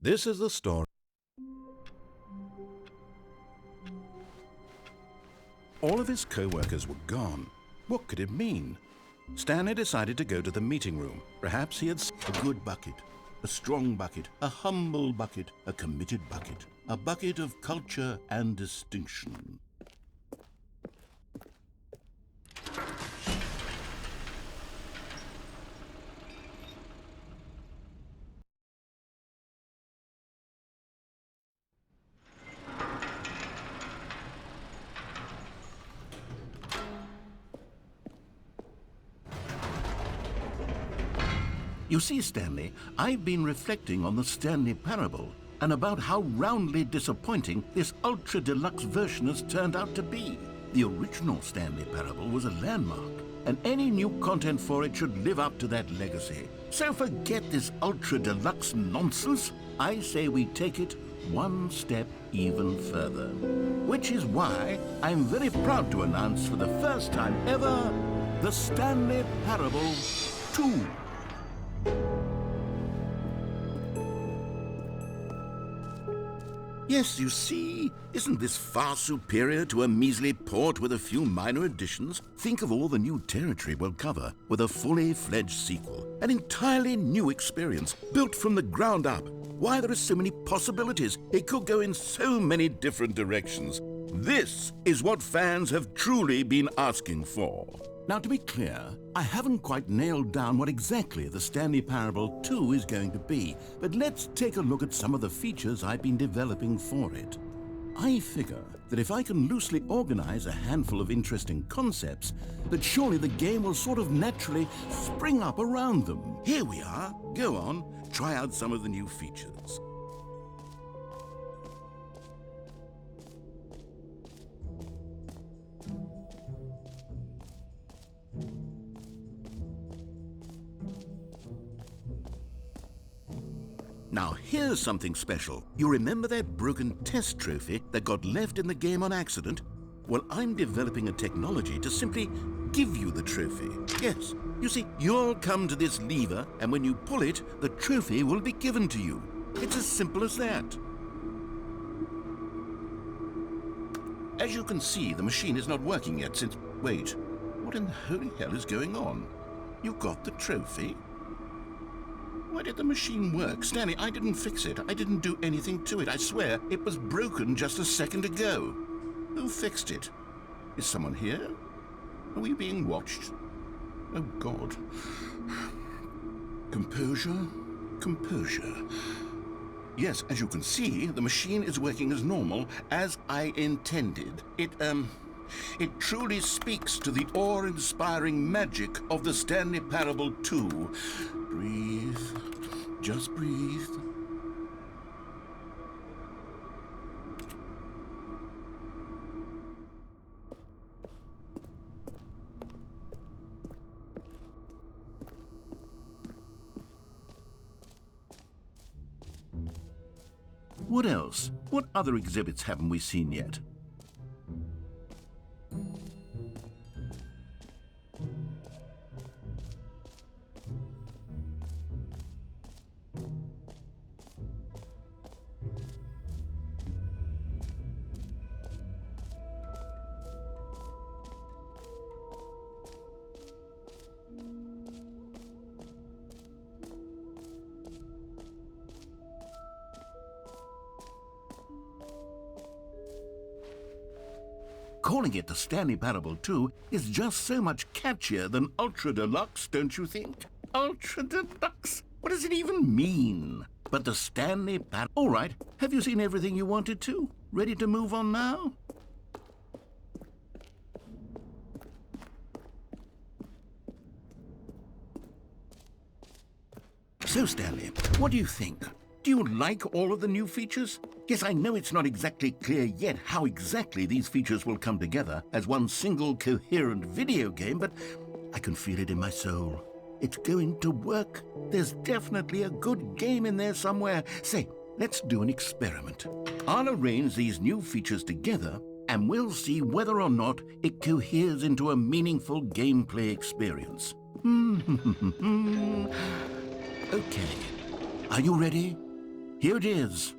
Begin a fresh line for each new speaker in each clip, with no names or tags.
This is the story. All of his co-workers were gone. What could it mean? Stanley decided to go to the meeting room. Perhaps he had a good bucket, a strong bucket, a humble bucket, a committed bucket, a bucket of culture and distinction. You see, Stanley, I've been reflecting on the Stanley parable and about how roundly disappointing this ultra deluxe version has turned out to be. The original Stanley parable was a landmark, and any new content for it should live up to that legacy. So forget this ultra deluxe nonsense. I say we take it one step even further. Which is why I'm very proud to announce for the first time ever, the Stanley Parable 2. Yes, you see, isn't this far superior to a measly port with a few minor additions? Think of all the new territory we'll cover with a fully fledged sequel. An entirely new experience, built from the ground up. Why, there are so many possibilities. It could go in so many different directions. This is what fans have truly been asking for. Now, to be clear, I haven't quite nailed down what exactly the Stanley Parable 2 is going to be, but let's take a look at some of the features I've been developing for it. I figure that if I can loosely organize a handful of interesting concepts, that surely the game will sort of naturally spring up around them. Here we are. Go on, try out some of the new features. Now, here's something special. You remember that broken test trophy that got left in the game on accident? Well, I'm developing a technology to simply give you the trophy. Yes, you see, you'll come to this lever, and when you pull it, the trophy will be given to you. It's as simple as that. As you can see, the machine is not working yet since... Wait, what in the holy hell is going on? You got the trophy? Why did the machine work? Stanley, I didn't fix it. I didn't do anything to it. I swear, it was broken just a second ago. Who fixed it? Is someone here? Are we being watched? Oh, God. Composure, composure. Yes, as you can see, the machine is working as normal, as I intended. It truly speaks to the awe-inspiring magic of the Stanley Parable 2. Breathe. Just breathe. What else? What other exhibits haven't we seen yet? Calling it the Stanley Parable 2 is just so much catchier than Ultra Deluxe, don't you think? Ultra Deluxe? What does it even mean? But the Stanley Parable... All right, have you seen everything you wanted to? Ready to move on now? So, Stanley, what do you think? Do you like all of the new features? Yes, I know it's not exactly clear yet how exactly these features will come together as one single coherent video game, but I can feel it in my soul. It's going to work. There's definitely a good game in there somewhere. Say, let's do an experiment. I'll arrange these new features together, and we'll see whether or not it coheres into a meaningful gameplay experience. Okay. Are you ready? Here it is.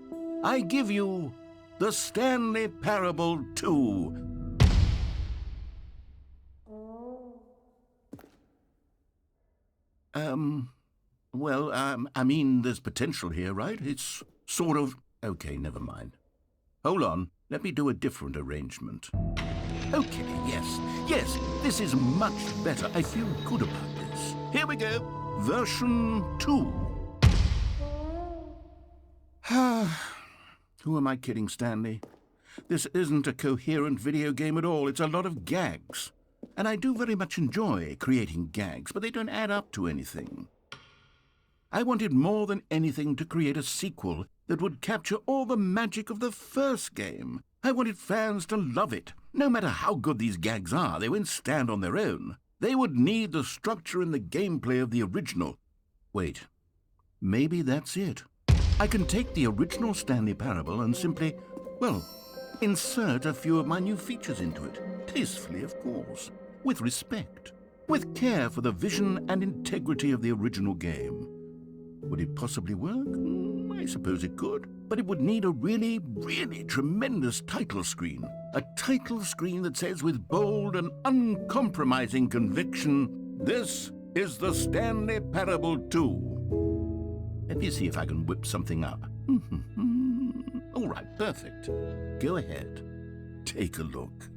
I give you the Stanley Parable 2. I mean, there's potential here, right? It's sort of... Okay, never mind. Hold on, let me do a different arrangement. Okay, yes, this is much better. I feel good about this. Here we go. Version 2. Who am I kidding, Stanley? This isn't a coherent video game at all. It's a lot of gags. And I do very much enjoy creating gags, but they don't add up to anything. I wanted more than anything to create a sequel that would capture all the magic of the first game. I wanted fans to love it. No matter how good these gags are, they won't stand on their own. They would need the structure and the gameplay of the original. Wait, maybe that's it. I can take the original Stanley Parable and simply, well, insert a few of my new features into it. Tastefully, of course. With respect. With care for the vision and integrity of the original game. Would it possibly work? I suppose it could. But it would need a really, really tremendous title screen. A title screen that says with bold and uncompromising conviction, "This is the Stanley Parable 2. Let me see if I can whip something up. All right, perfect. Go ahead. Take a look.